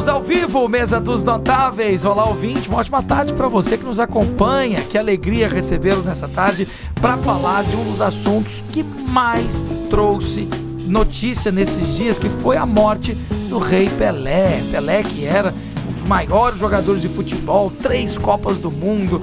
Estamos ao vivo, Mesa dos Notáveis. Olá, ouvinte, uma ótima tarde para você que nos acompanha. Que alegria recebê-lo nessa tarde para falar de um dos assuntos que mais trouxe notícia nesses dias, que foi a morte do Rei Pelé. Pelé, que era um dos maiores jogadores de futebol, 3 Copas do Mundo,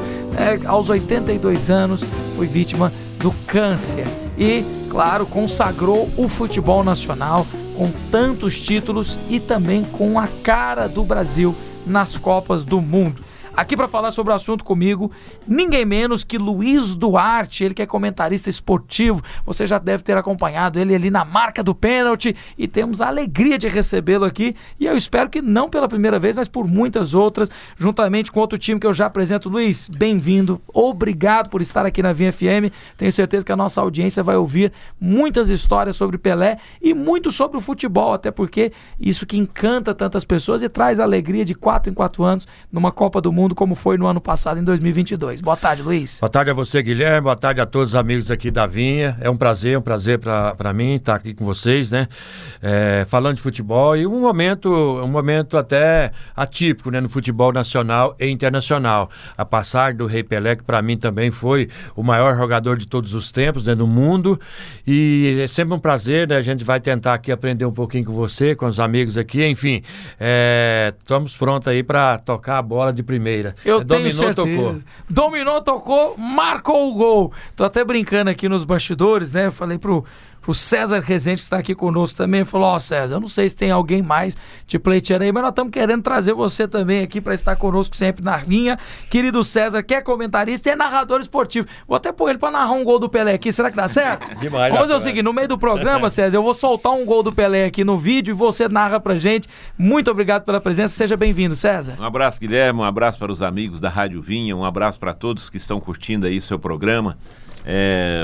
aos 82 anos foi vítima do câncer. E, claro, consagrou o futebol nacional com tantos títulos e também com a cara do Brasil nas Copas do Mundo. Aqui para falar sobre o assunto comigo, ninguém menos que Luiz Duarte, ele que é comentarista esportivo. Você já deve ter acompanhado ele ali na marca do pênalti e temos a alegria de recebê-lo aqui. E eu espero que não pela primeira vez, mas por muitas outras, juntamente com outro time que eu já apresento. Luiz, bem-vindo, obrigado por estar aqui na Vinha FM. Tenho certeza que a nossa audiência vai ouvir muitas histórias sobre Pelé e muito sobre o futebol, até porque isso que encanta tantas pessoas e traz a alegria de 4 em 4 anos numa Copa do Mundo, como foi no ano passado, em 2022. Boa tarde, Luiz. Boa tarde a você, Guilherme. Boa tarde a todos os amigos aqui da Vinha. É um prazer para mim estar aqui com vocês, né? Falando de futebol e um momento até atípico, né? No futebol nacional e internacional. A passagem do Rei Pelé, que para mim também foi o maior jogador de todos os tempos, né? No mundo. E é sempre um prazer, né? A gente vai tentar aqui aprender um pouquinho com você, com os amigos aqui. Enfim, estamos prontos aí para tocar a bola de primeira. Eu tenho certeza. Dominou, tocou, marcou o gol. Tô até brincando aqui nos bastidores, né? Eu falei pro César Rezende, que está aqui conosco também, falou: César, eu não sei se tem alguém mais de pleiteiro aí, mas nós estamos querendo trazer você também aqui para estar conosco sempre na Vinha. Querido César, que é comentarista e é narrador esportivo. Vou até pôr ele para narrar um gol do Pelé aqui, será que dá certo? Demais. Vamos fazer o seguinte, no meio do programa, César, eu vou soltar um gol do Pelé aqui no vídeo e você narra pra gente. Muito obrigado pela presença, seja bem-vindo, César. Um abraço, Guilherme, um abraço para os amigos da Rádio Vinha, um abraço para todos que estão curtindo aí o seu programa,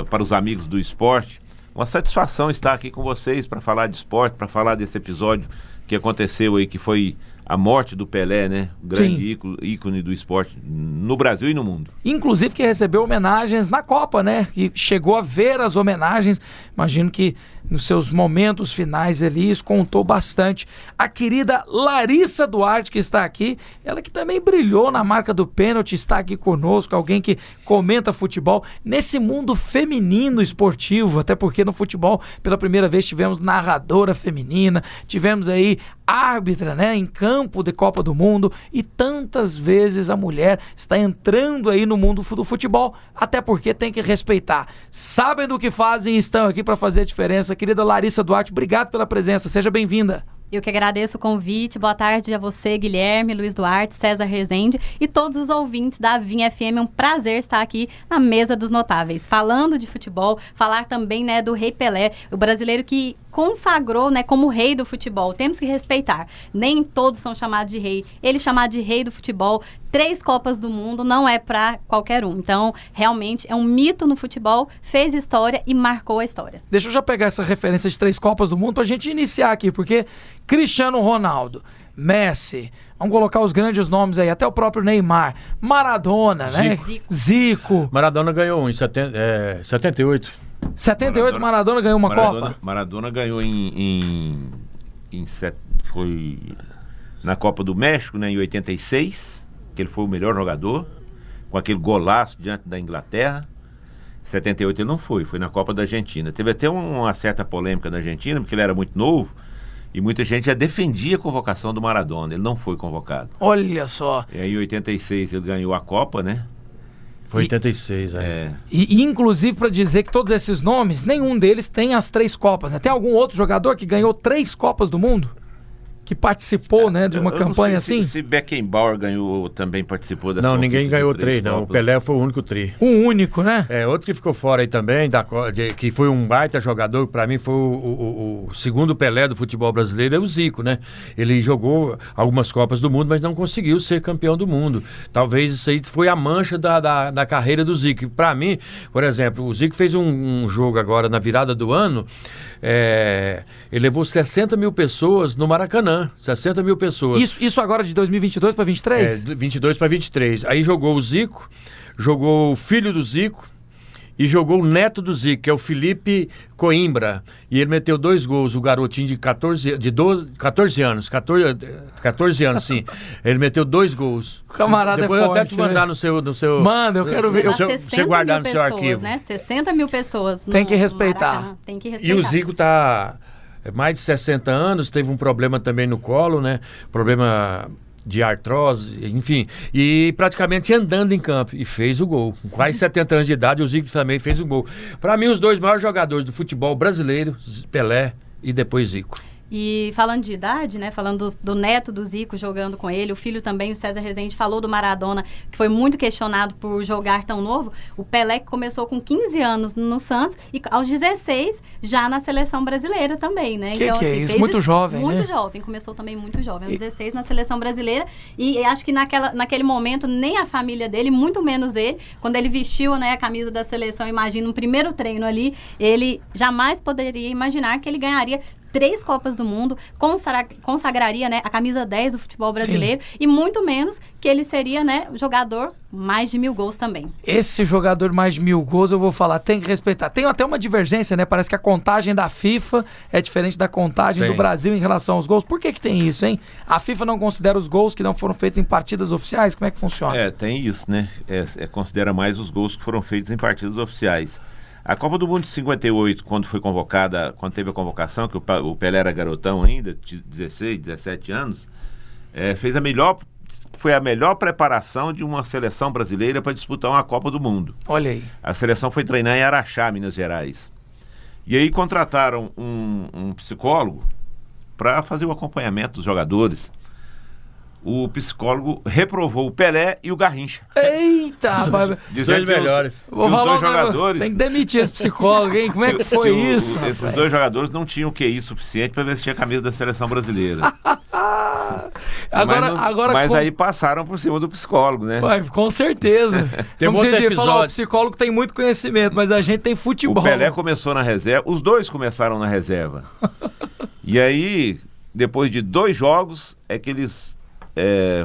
para os amigos do esporte. Uma satisfação estar aqui com vocês para falar de esporte, para falar desse episódio que aconteceu aí, que foi a morte do Pelé, né? O grande ícone do esporte no Brasil e no mundo. Inclusive que recebeu homenagens na Copa, né? Que chegou a ver as homenagens. Imagino que nos seus momentos finais ali, isso contou bastante. A querida Larissa Duarte, que está aqui, ela que também brilhou na marca do pênalti, está aqui conosco, alguém que comenta futebol nesse mundo feminino esportivo, até porque no futebol, pela primeira vez, tivemos narradora feminina, tivemos aí árbitra, né, em campo de Copa do Mundo, e tantas vezes a mulher está entrando aí no mundo do futebol, até porque tem que respeitar. Sabem do que fazem e estão aqui para fazer a diferença. Querida Larissa Duarte, obrigado pela presença, seja bem-vinda. Eu que agradeço o convite. Boa tarde a você, Guilherme, Luiz Duarte, César Rezende e todos os ouvintes da Vinha FM. É um prazer estar aqui na Mesa dos Notáveis, falando de futebol, falar também, né, do Rei Pelé, o brasileiro que consagrou, né, como rei do futebol. Temos que respeitar. Nem todos são chamados de rei. Ele chamado de rei do futebol, 3 Copas do Mundo, não é para qualquer um. Então, realmente, é um mito no futebol, fez história e marcou a história. Deixa eu já pegar essa referência de 3 Copas do Mundo pra gente iniciar aqui, porque Cristiano Ronaldo, Messi, vamos colocar os grandes nomes aí, até o próprio Neymar, Maradona, né? Zico. Maradona ganhou em 78. 78, Maradona ganhou uma Copa? Maradona ganhou foi na Copa do México, né, em 86, que ele foi o melhor jogador, com aquele golaço diante da Inglaterra. 78 ele não foi na Copa da Argentina. Teve até uma certa polêmica na Argentina, porque ele era muito novo, e muita gente já defendia a convocação do Maradona. Ele não foi convocado. Olha só. E aí em 86 ele ganhou a Copa, né? Foi 86, E inclusive para dizer que todos esses nomes, nenhum deles tem as 3 Copas, né? Tem algum outro jogador que ganhou 3 Copas do Mundo? Que participou, né, de uma campanha assim? Se Beckenbauer ganhou, também participou dessa. Não, ninguém ganhou 3, não. O Pelé foi o único tri. O único, né? Outro que ficou fora aí também, que foi um baita jogador, pra mim foi o segundo Pelé do futebol brasileiro, é o Zico, né? Ele jogou algumas Copas do Mundo, mas não conseguiu ser campeão do mundo. Talvez isso aí foi a mancha da carreira do Zico. Pra mim, por exemplo, o Zico fez um jogo agora na virada do ano, ele levou 60 mil pessoas no Maracanã. 60 mil pessoas. Isso agora de 2022 para 23? 22 para 23. Aí jogou o Zico, jogou o filho do Zico e jogou o neto do Zico, que é o Felipe Coimbra, e ele meteu 2 gols, o garotinho de 14 anos, sim. Ele meteu 2 gols. O camarada Depois é eu forte, até te mandar no seu... Manda, eu quero ver. Você guardar no seu arquivo. Né? 60 mil pessoas. Tem que respeitar. Maracanã. Tem que respeitar. E o Zico tá mais de 60 anos, teve um problema também no colo, né? Problema de artrose, enfim. E praticamente andando em campo. E fez o gol. Com quase 70 anos de idade, o Zico também fez o gol. Para mim, os 2 maiores jogadores do futebol brasileiro, Pelé e depois Zico. E falando de idade, né? Falando do neto do Zico jogando com ele, o filho também, o César Rezende, falou do Maradona, que foi muito questionado por jogar tão novo. O Pelé que começou com 15 anos no Santos e aos 16 já na seleção brasileira também, né? Que é assim, isso? Muito jovem, muito né? jovem, começou também muito jovem, aos 16 na seleção brasileira. E acho que naquele momento, nem a família dele, muito menos ele, quando ele vestiu, né, a camisa da seleção, imagina, um primeiro treino ali, ele jamais poderia imaginar que ele ganharia 3 Copas do Mundo, consagraria, né, a camisa 10 do futebol brasileiro. Sim. E muito menos que ele seria, né, jogador mais de 1000 gols também. Esse jogador mais de 1000 gols, eu vou falar, tem que respeitar. Tem até uma divergência, né? Parece que a contagem da FIFA é diferente da contagem do Brasil em relação aos gols. Por que tem isso, hein? A FIFA não considera os gols que não foram feitos em partidas oficiais? Como é que funciona? Tem isso, né? Considera mais os gols que foram feitos em partidas oficiais. A Copa do Mundo de 58, quando foi convocada, quando teve a convocação, que o Pelé era garotão ainda, de 16, 17 anos, foi a melhor preparação de uma seleção brasileira para disputar uma Copa do Mundo. Olha aí. A seleção foi treinar em Araxá, Minas Gerais. E aí contrataram um psicólogo para fazer o acompanhamento dos jogadores. O psicólogo reprovou o Pelé e o Garrincha. Eita! Dizendo os melhores. Os 2 jogadores... Tem que demitir esse psicólogo, hein? Como é que foi isso? Esses 2 jogadores não tinham QI suficiente para vestir a camisa da seleção brasileira. Mas aí passaram por cima do psicólogo, né? Com certeza. Como você falou, o psicólogo tem muito conhecimento, mas a gente tem futebol. O Pelé começou na reserva, os 2 começaram na reserva. E aí, depois de 2 jogos, é que eles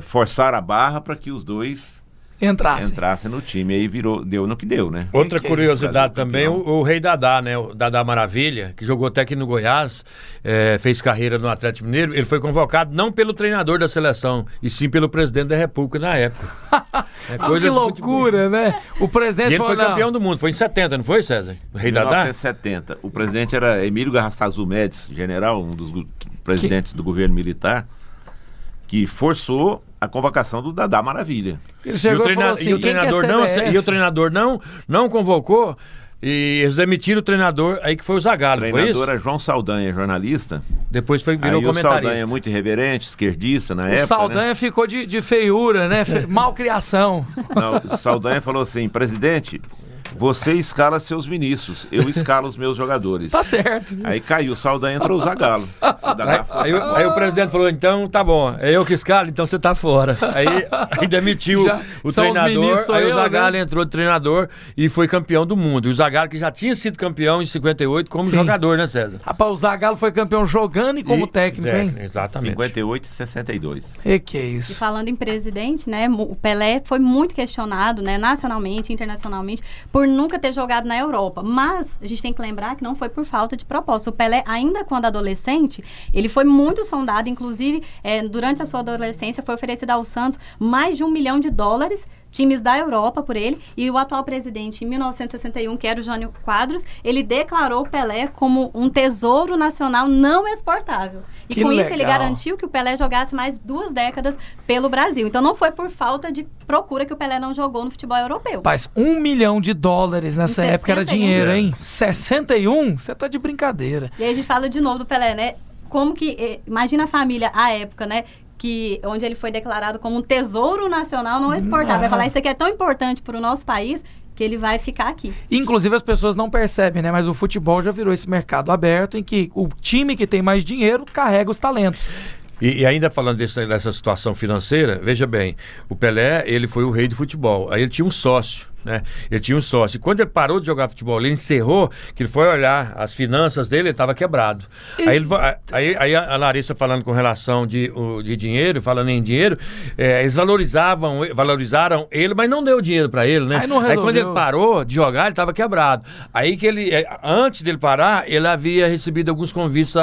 forçaram a barra para que os 2 entrassem no time. Aí deu no que deu, né? Outra curiosidade também, o Rei Dadá, né? O Dadá Maravilha, que jogou até aqui no Goiás, fez carreira no Atlético Mineiro. Ele foi convocado não pelo treinador da seleção, e sim pelo presidente da República na época. Que loucura, né? O presidente foi campeão do mundo, foi em 70, não foi, César? O Rei Dadá? 1970. O presidente era Emílio Garrastazu Médici, general, um dos presidentes do governo militar, que forçou a convocação do Dadá Maravilha. Ele chegou e falou assim, e o treinador não convocou, e eles demitiram o treinador, aí que foi o Zagallo, foi isso? O treinador era João Saldanha, jornalista. Depois virou comentarista. O Saldanha, muito irreverente, esquerdista na época. O Saldanha ficou de feiura, né? Malcriação. Não, o Saldanha falou assim, presidente... Você escala seus ministros, eu escalo os meus jogadores. Tá certo. Aí caiu o Saldanha, entrou o Zagallo. Aí o presidente falou, então tá bom, é eu que escalo, então você tá fora. Aí demitiu o treinador, aí o Zagallo entrou de treinador e foi campeão do mundo. E o Zagallo, que já tinha sido campeão em 58 como jogador, né, César? Rapaz, o Zagallo foi campeão jogando e como técnico, hein? Exatamente. 58 e 62. Que é isso? E falando em presidente, né, o Pelé foi muito questionado, né, nacionalmente, internacionalmente, por nunca ter jogado na Europa. Mas a gente tem que lembrar que não foi por falta de proposta. O Pelé, ainda quando adolescente, ele foi muito sondado, inclusive, durante a sua adolescência, foi oferecido ao Santos mais de $1 milhão, times da Europa por ele, e o atual presidente, em 1961, que era o Jânio Quadros, ele declarou o Pelé como um tesouro nacional não exportável. E com isso ele garantiu que o Pelé jogasse mais 2 décadas pelo Brasil. Então não foi por falta de procura que o Pelé não jogou no futebol europeu. Mas $1 milhão nessa época era dinheiro, hein? 61? Você tá de brincadeira. E aí a gente fala de novo do Pelé, né? Como que, imagina a família, à época, né? Onde ele foi declarado como um tesouro nacional não exportável. Vai falar, isso aqui é tão importante para o nosso país que ele vai ficar aqui. Inclusive as pessoas não percebem, né? Mas o futebol já virou esse mercado aberto em que o time que tem mais dinheiro carrega os talentos. E ainda falando dessa situação financeira, veja bem, o Pelé, ele foi o rei do futebol. Aí ele tinha um sócio, né? Ele tinha um sócio. E quando ele parou de jogar futebol, ele encerrou, que ele foi olhar as finanças dele, ele estava quebrado. Aí a Larissa falando com relação de dinheiro, falando em dinheiro, eles valorizaram ele, mas não deu dinheiro para ele, né? Aí quando ele parou de jogar, ele estava quebrado. Aí que ele, antes dele parar, ele havia recebido alguns convites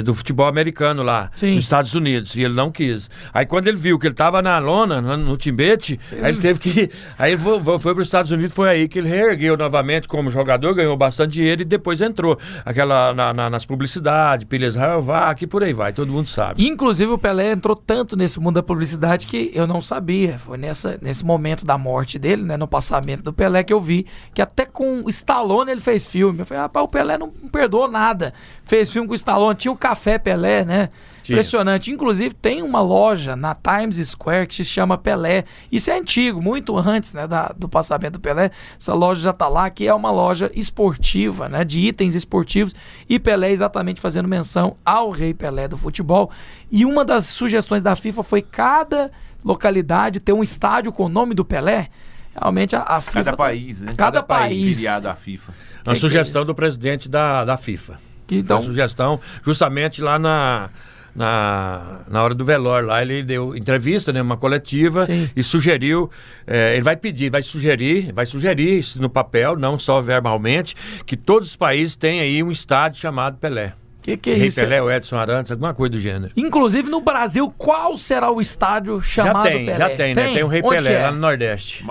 do futebol americano lá, nos Estados Unidos, e ele não quis. Aí quando ele viu que ele estava na lona, no Timbete, aí ele teve que... Aí ele foi para os Estados Unidos, foi aí que ele reergueu novamente como jogador, ganhou bastante dinheiro e depois entrou nas publicidades, Pilha Israel Vac, e por aí vai, todo mundo sabe. Inclusive o Pelé entrou tanto nesse mundo da publicidade que eu não sabia. Foi nesse momento da morte dele, né, no passamento do Pelé, que eu vi que até com o Stallone ele fez filme. Eu falei, rapaz, o Pelé não perdoou nada. Fez filme com o Stallone, tinha o Café Pelé, né? Impressionante. Inclusive tem uma loja na Times Square que se chama Pelé. Isso é antigo, muito antes, né, do passamento do Pelé. Essa loja já tá lá, que é uma loja esportiva, né, de itens esportivos. E Pelé exatamente fazendo menção ao Rei Pelé do futebol. E uma das sugestões da FIFA foi cada localidade ter um estádio com o nome do Pelé. Realmente a FIFA... Cada país, né? Cada país. Filiado à FIFA. Uma sugestão do presidente da FIFA. Então, uma sugestão justamente lá na hora do velório, lá ele deu entrevista, né, uma coletiva, e sugeriu, ele vai sugerir isso no papel, não só verbalmente, que todos os países têm aí um estádio chamado Pelé. Que é Rei isso? Pelé, o Edson Arantes, alguma coisa do gênero. Inclusive no Brasil, qual será o estádio chamado Pelé? Já tem, né? Tem o Rei Onde Pelé que é? lá no Nordeste.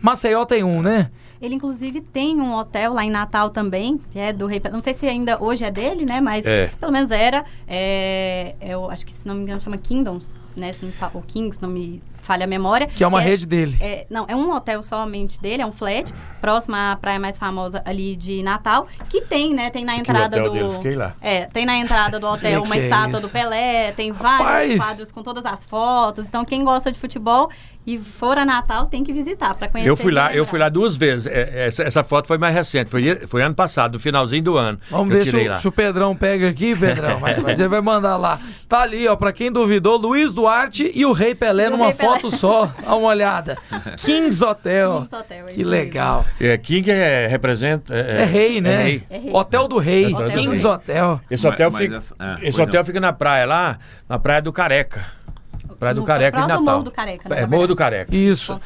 Maceió tem um, né? Ele, inclusive, tem um hotel lá em Natal também, que é do Rei Pelé. Não sei se ainda hoje é dele, né? Mas pelo menos era. Eu acho que, se não me engano, chama Kingdoms, né? O Kings, não me falha a memória. Que é uma rede dele. Não, é um hotel somente dele, é um flat, próximo à praia mais famosa ali de Natal, que tem, né? Tem na entrada do... Dele, fiquei lá. Tem na entrada do hotel uma estátua do Pelé, tem vários quadros com todas as fotos. Então, quem gosta de futebol e for a Natal, tem que visitar para conhecer. Eu fui lá 2 vezes. Essa foto foi mais recente, foi ano passado, no finalzinho do ano. Vamos ver se o Pedrão pega aqui, Pedrão. Mas ele vai mandar lá. Tá ali, ó, pra quem duvidou, Luiz Duarte e o Rei Pelé numa foto só. Dá uma olhada. Kings Hotel. Que legal. King representa... É rei, né? Rei. Hotel do Rei. Kings Hotel. Esse hotel fica na praia lá, na Praia do Careca. Praia do Careca em Natal. Morro do Careca, né? Morro do Careca. Isso.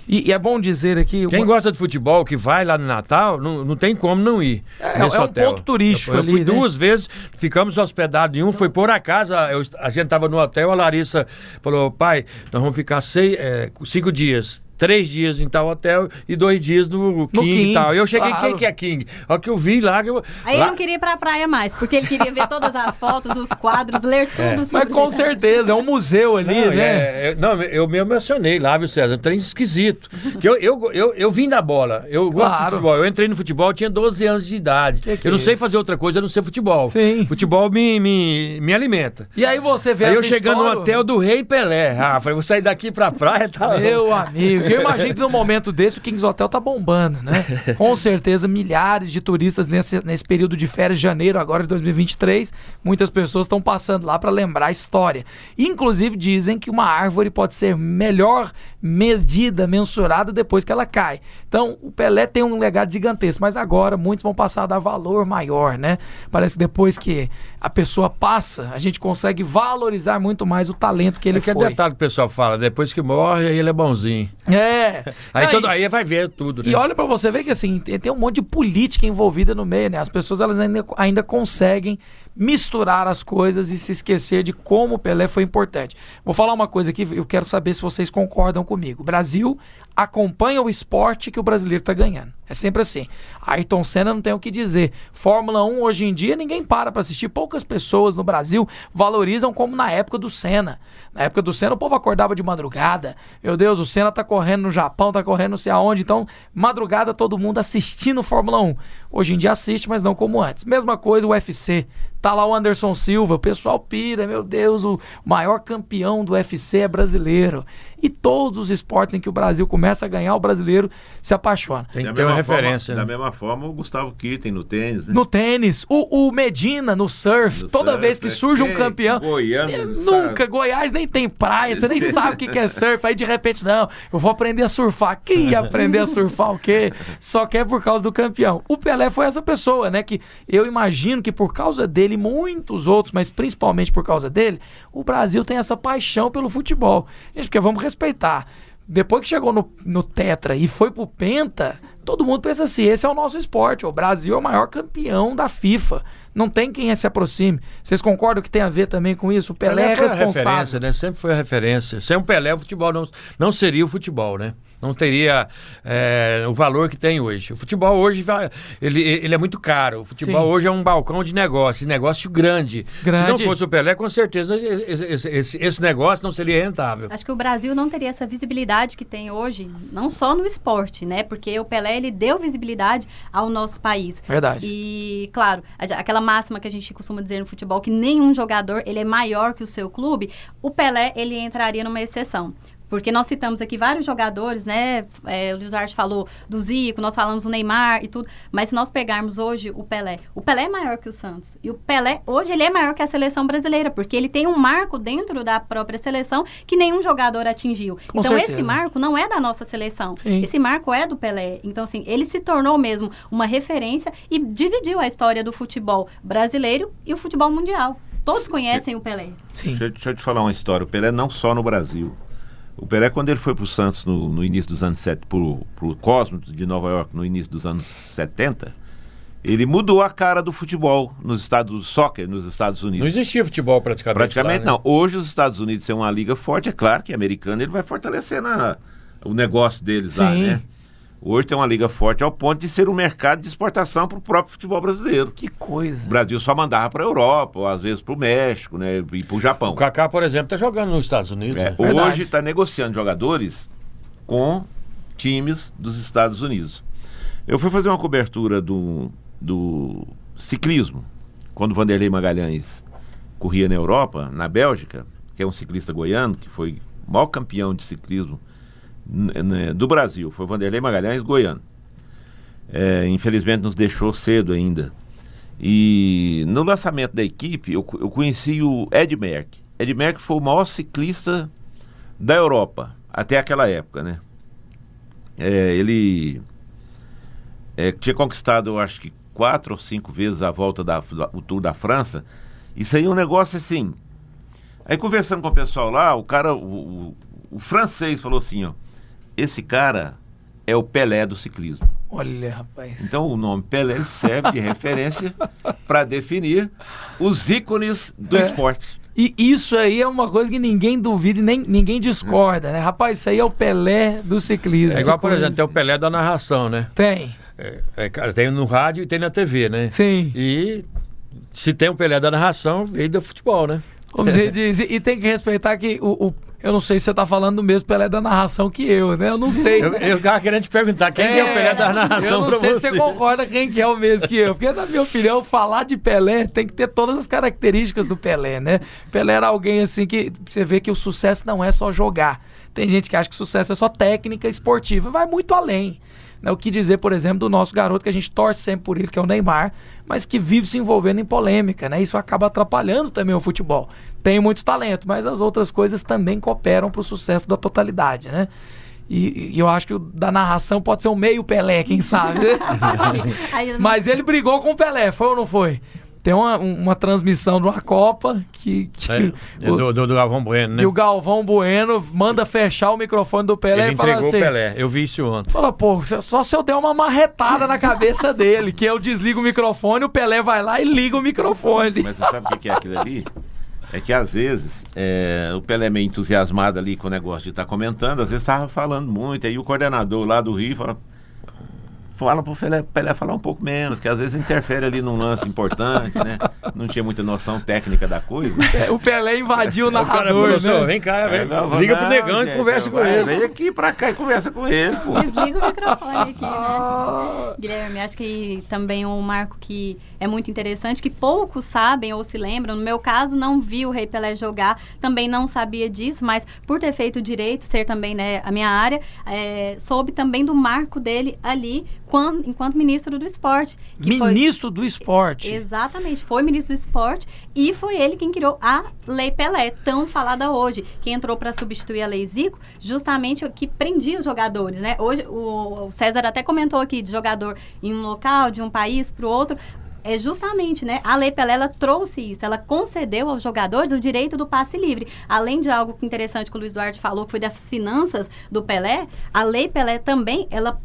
E é bom dizer aqui... Quem gosta de futebol, que vai lá no Natal, não tem como não ir nesse hotel. Um ponto turístico ali, eu fui 2 vezes, ficamos hospedados em um, foi por acaso, a gente tava no hotel, a Larissa falou, pai, nós vamos ficar 5 dias. 3 dias em tal hotel e 2 dias no King e tal. Eu cheguei, quem que é King? Olha que eu vi lá... Aí ele não queria ir pra praia mais, porque ele queria ver todas as fotos, os quadros, ler tudo sobre... Mas com certeza, é um museu ali, né? Eu me emocionei lá, viu, César? Um trem esquisito. Que eu vim da bola, eu gosto de futebol. Eu entrei no futebol, eu tinha 12 anos de idade. Eu não sei fazer outra coisa, eu não sei futebol. Sim. Futebol me alimenta. E aí você vê aí eu chegando no hotel do Rei Pelé. Falei, vou sair daqui pra praia, tá? Meu amigo, eu imagino que num momento desse o Kings Hotel tá bombando, né? Com certeza, milhares de turistas nesse período de férias, janeiro agora de 2023, muitas pessoas estão passando lá para lembrar a história. Inclusive dizem que uma árvore pode ser melhor medida, mensurada depois que ela cai. Então o Pelé tem um legado gigantesco, mas agora muitos vão passar a dar valor maior, né? Parece que depois que a pessoa passa, a gente consegue valorizar muito mais o talento que ele foi. É detalhe que o pessoal fala, depois que morre, aí ele é bonzinho. Aí vai ver tudo, né? E olha pra você ver que assim, tem um monte de política envolvida no meio, né? As pessoas elas ainda conseguem misturar as coisas e se esquecer de como o Pelé foi importante. Vou falar uma coisa aqui, eu quero saber se vocês concordam comigo. O Brasil acompanha o esporte que o brasileiro está ganhando. É sempre assim. Ayrton Senna não tem o que dizer. Fórmula 1 hoje em dia ninguém para assistir. Poucas pessoas no Brasil valorizam como na época do Senna. Na época do Senna o povo acordava de madrugada. Meu Deus, o Senna tá correndo no Japão, tá correndo não sei aonde. Então, madrugada todo mundo assistindo Fórmula 1. Hoje em dia assiste, mas não como antes. Mesma coisa o UFC. Tá lá o Anderson Silva, o pessoal pira, meu Deus, o maior campeão do UFC é brasileiro. E todos os esportes em que o Brasil começa a ganhar, o brasileiro se apaixona. Tem que ter uma referência. Da mesma forma, o Gustavo Kirten no tênis, né? No tênis, o Medina no surf, toda vez que surge um campeão, nunca, Goiás nem tem praia, você nem sabe o que é surf, aí de repente, não, eu vou aprender a surfar. Quem ia aprender a surfar o quê? Só que é por causa do campeão. O Pelé foi essa pessoa, né, que eu imagino que por causa dele, muitos outros, mas principalmente por causa dele, o Brasil tem essa paixão pelo futebol. Gente, porque vamos respeitar. Depois que chegou no Tetra e foi pro Penta, todo mundo pensa assim, esse é o nosso esporte, o Brasil é o maior campeão da FIFA. Não tem quem se aproxime. Vocês concordam que tem a ver também com isso? O Pelé é responsável. Referência, né? Sempre foi a referência. Sem o Pelé, o futebol não seria o futebol, né? Não teria o valor que tem hoje. O futebol hoje ele é muito caro. O futebol hoje é um balcão de negócio grande. Se não fosse o Pelé, com certeza esse negócio não seria rentável. Acho que o Brasil não teria essa visibilidade que tem hoje, não só no esporte, né? Porque o Pelé, ele deu visibilidade ao nosso país. Verdade. E, claro, aquela máxima que a gente costuma dizer no futebol, que nenhum jogador ele é maior que o seu clube, o Pelé, ele entraria numa exceção. Porque nós citamos aqui vários jogadores, né? O Luiz Duarte falou do Zico, nós falamos do Neymar e tudo. Mas se nós pegarmos hoje o Pelé é maior que o Santos. E o Pelé, hoje, ele é maior que a seleção brasileira, porque ele tem um marco dentro da própria seleção que nenhum jogador atingiu. Com então, certeza. Esse marco não é da nossa seleção. Sim. Esse marco é do Pelé. Então, assim, ele se tornou mesmo uma referência e dividiu a história do futebol brasileiro e o futebol mundial. Todos conhecem o Pelé. Sim. Deixa eu te falar uma história. O Pelé não só no Brasil. O Pelé, quando ele foi para o Santos no início dos anos 70, para o Cosmos de Nova York, no início dos anos 70, ele mudou a cara do futebol soccer nos Estados Unidos. Não existia futebol praticamente lá, né? Não. Hoje os Estados Unidos têm uma liga forte, é claro que americano ele vai fortalecer o negócio deles lá, né? Hoje tem uma liga forte ao ponto de ser um mercado de exportação para o próprio futebol brasileiro. Que coisa. O Brasil só mandava para a Europa, ou às vezes para o México, né, e para o Japão. O Kaká, por exemplo, está jogando nos Estados Unidos. Né? Hoje está negociando jogadores com times dos Estados Unidos. Eu fui fazer uma cobertura do ciclismo, quando o Vanderlei Magalhães corria na Europa, na Bélgica, que é um ciclista goiano, que foi o maior campeão de ciclismo do Brasil, foi o Vanderlei Magalhães, goiano. Infelizmente nos deixou cedo ainda. E no lançamento da equipe eu conheci o Ed Merckx. Ed Merckx foi o maior ciclista da Europa até aquela época, né? Ele tinha conquistado, eu acho que 4 ou 5 vezes a volta o Tour da França. Isso aí é um negócio assim. Aí conversando com o pessoal lá, o cara, o francês falou assim, ó: esse cara é o Pelé do ciclismo. Olha, rapaz. Então o nome Pelé serve de referência para definir os ícones do esporte. E isso aí é uma coisa que ninguém duvida e nem ninguém discorda, né? Rapaz, isso aí é o Pelé do ciclismo. É igual, por exemplo, tem o Pelé da narração, né? Tem. Cara, tem no rádio e tem na TV, né? Sim. E se tem o Pelé da narração, veio do futebol, né? Como você diz, e tem que respeitar que eu não sei se você tá falando do mesmo Pelé da narração que eu, né? Eu não sei. Eu tava querendo te perguntar, quem é o Pelé da narração pra você? Eu não sei se você concorda quem que é o mesmo que eu. Porque, na minha opinião, falar de Pelé tem que ter todas as características do Pelé, né? Pelé era alguém, assim, que você vê que o sucesso não é só jogar. Tem gente que acha que sucesso é só técnica esportiva. Vai muito além. Né? O que dizer, por exemplo, do nosso garoto, que a gente torce sempre por ele, que é o Neymar, mas que vive se envolvendo em polêmica, né? Isso acaba atrapalhando também o futebol. Tem muito talento, mas as outras coisas também cooperam para o sucesso da totalidade, né? E eu acho que o da narração pode ser um meio Pelé, quem sabe? Mas ele brigou com o Pelé, foi ou não foi? Tem uma transmissão de uma Copa do Galvão Bueno, né? E o Galvão Bueno manda fechar o microfone do Pelé ele e fala entregou assim... o Pelé, eu vi isso ontem. Fala, pô, só se eu der uma marretada na cabeça dele, que eu desligo o microfone, o Pelé vai lá e liga o microfone. Mas você sabe o que é aquilo ali? É que às vezes o Pelé é meio entusiasmado ali com o negócio de estar comentando, às vezes estava falando muito, aí o coordenador lá do Rio fala: fala pro Pelé falar um pouco menos, que às vezes interfere ali num lance importante, né? Não tinha muita noção técnica da coisa. O Pelé invadiu o O cara narrador, falou, né? vem cá, vem, Não, liga pro não, Negão gente, e conversa com ele. Vem aqui pra cá e conversa com ele, pô. Desliga o microfone aqui, né? Guilherme, acho que também um marco que é muito interessante, que poucos sabem ou se lembram. No meu caso, não vi o Rei Pelé jogar, também não sabia disso, mas por ter feito direito, ser também, né, a minha área, soube também do marco dele ali, enquanto ministro do esporte. Ministro do esporte. Exatamente, foi ministro do esporte e foi ele quem criou a Lei Pelé, tão falada hoje, que entrou para substituir a Lei Zico, justamente o que prendia os jogadores, né? Hoje, o César até comentou aqui de jogador em um local, de um país para o outro. É justamente, né? A Lei Pelé, ela trouxe isso. Ela concedeu aos jogadores o direito do passe livre. Além de algo interessante que o Luiz Duarte falou, que foi das finanças do Pelé, a Lei Pelé também, ela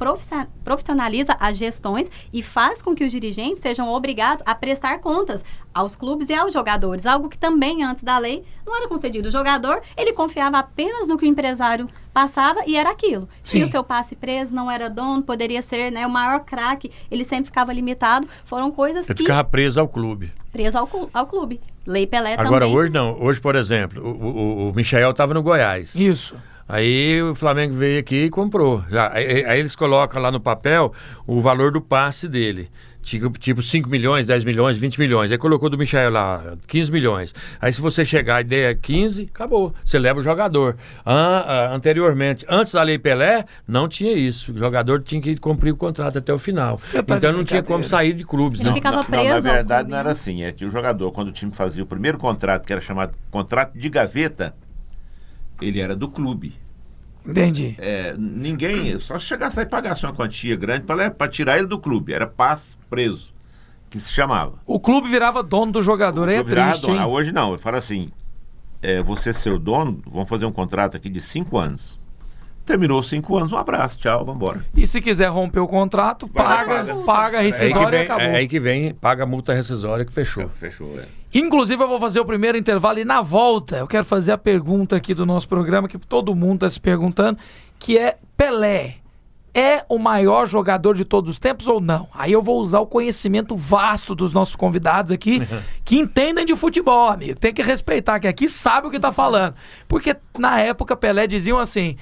profissionaliza as gestões e faz com que os dirigentes sejam obrigados a prestar contas aos clubes e aos jogadores. Algo que também, antes da lei, não era concedido. O jogador, ele confiava apenas no que o empresário passava e era aquilo. Tinha o seu passe preso, não era dono, poderia ser, né, o maior craque, ele sempre ficava limitado. Foram coisas Ele ficava preso ao clube. Preso ao clube. Lei Pelé Agora, também. hoje não. Hoje, por exemplo, o Michael estava no Goiás. Isso. Aí o Flamengo veio aqui e comprou. Aí eles colocam lá no papel o valor do passe dele. Tipo 5 milhões, 10 milhões, 20 milhões. Aí colocou do Michael lá 15 milhões. Aí se você chegar e der 15, acabou. Você leva o jogador. Anteriormente, antes da Lei Pelé, não tinha isso. O jogador tinha que cumprir o contrato até o final. Então não tinha como sair de clubes. Ele Não. ficava Na preso. verdade, ao clube, não era assim. É que o jogador, quando o time fazia o primeiro contrato, que era chamado contrato de gaveta, ele era do clube. Entendi. Ninguém, só se chegasse aí e pagasse uma quantia grande para tirar ele do clube. Era passe preso, que se chamava. O clube virava dono do jogador, aí é triste, hein? Hoje não, ele fala assim, você ser o dono, vamos fazer um contrato aqui de 5 anos. Terminou 5 anos, um abraço, tchau, vambora. E se quiser romper o contrato, paga a rescisória e acabou. É aí que vem, paga a multa rescisória que fechou. Fechou, Inclusive, eu vou fazer o primeiro intervalo e na volta eu quero fazer a pergunta aqui do nosso programa, que todo mundo está se perguntando, que é: Pelé é o maior jogador de todos os tempos ou não? Aí eu vou usar o conhecimento vasto dos nossos convidados aqui, que entendem de futebol, amigo. Tem que respeitar, que aqui sabe o que tá falando. Porque na época Pelé diziam assim: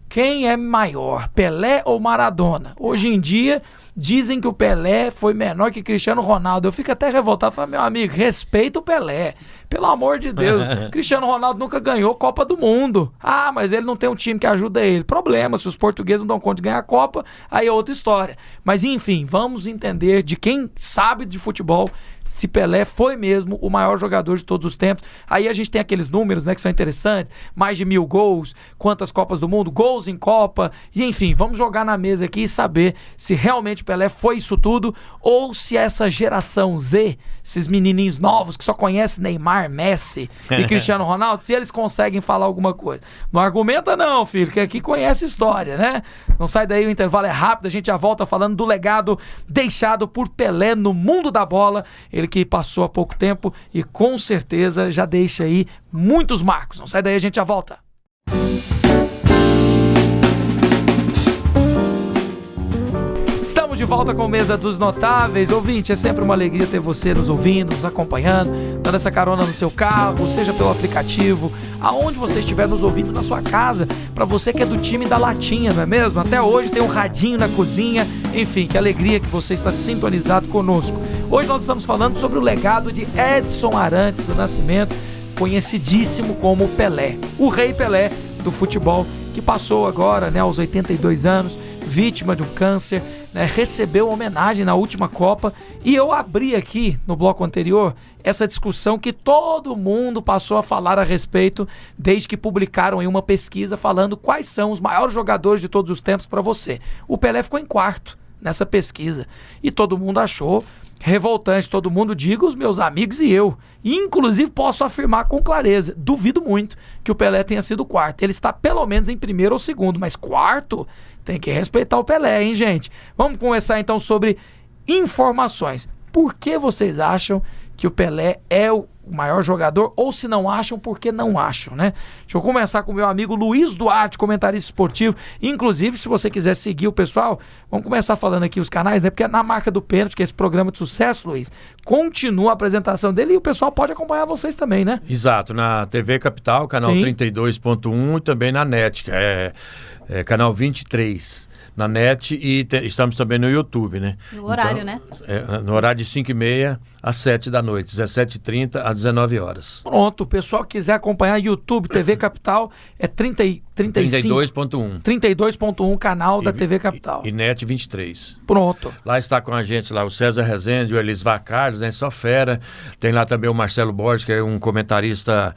quem é maior, Pelé ou Maradona? Hoje em dia, dizem que o Pelé foi menor que Cristiano Ronaldo. Eu fico até revoltado. Falo, meu amigo, respeita o Pelé. Pelo amor de Deus. Cristiano Ronaldo nunca ganhou Copa do Mundo. Ah, mas ele não tem um time que ajuda ele. Problema, se os portugueses não dão conta de ganhar a Copa, aí é outra história. Mas enfim, vamos entender de quem sabe de futebol se Pelé foi mesmo o maior jogador de todos os tempos. Aí a gente tem aqueles números, né, que são interessantes. Mais de 1000 gols, quantas Copas do Mundo, gols em Copa. E enfim, vamos jogar na mesa aqui e saber se realmente Pelé foi isso tudo ou se essa geração Z, esses menininhos novos que só conhecem Neymar, Messi e Cristiano Ronaldo, se eles conseguem falar alguma coisa. Não argumenta não, filho, que aqui conhece história, né? Não sai daí, o intervalo é rápido, a gente já volta falando do legado deixado por Pelé no mundo da bola. Ele que passou há pouco tempo e com certeza já deixa aí muitos marcos. Não sai daí, a gente já volta. Estamos de volta com Mesa dos Notáveis. Ouvinte, é sempre uma alegria ter você nos ouvindo, nos acompanhando, dando essa carona no seu carro, seja pelo aplicativo, aonde você estiver nos ouvindo na sua casa. Para você que é do time da latinha, não é mesmo? Até hoje tem um radinho na cozinha. Enfim, que alegria que você está sintonizado conosco. Hoje nós estamos falando sobre o legado de Edson Arantes do Nascimento, conhecidíssimo como Pelé, o Rei Pelé do futebol, que passou agora, né, aos 82 anos, vítima de um câncer, né, recebeu homenagem na última Copa. E eu abri aqui no bloco anterior essa discussão que todo mundo passou a falar a respeito desde que publicaram em uma pesquisa falando quais são os maiores jogadores de todos os tempos para você. O Pelé ficou em quarto nessa pesquisa e todo mundo achou revoltante. Todo mundo, digo, os meus amigos e eu. Inclusive posso afirmar com clareza, duvido muito que o Pelé tenha sido quarto. Ele está pelo menos em primeiro ou segundo, mas quarto? Tem que respeitar o Pelé, hein, gente? Vamos começar então sobre informações. Por que vocês acham que o Pelé é o o maior jogador, ou se não acham, porque não acham, né? Deixa eu começar com o meu amigo Luiz Duarte, comentarista esportivo. Inclusive, se você quiser seguir o pessoal, vamos começar falando aqui os canais, né? Porque é na Marca do Pênalti, que é esse programa de sucesso, Luiz, continua a apresentação dele e o pessoal pode acompanhar vocês também, né? Exato, na TV Capital, canal 32.1 e também na NET, que é canal 23. Na NET e estamos também no YouTube, né? No horário, então, né? No horário de 5h30 às 7 da noite, 17h30 às 19 horas. Pronto, o pessoal que quiser acompanhar YouTube, TV Capital, é 32.1. 32.1 canal da TV Capital. E NET 23. Pronto. Lá está com a gente lá o César Rezende, o Elisvar Carlos, né? Só fera. Tem lá também o Marcelo Borges, que é um comentarista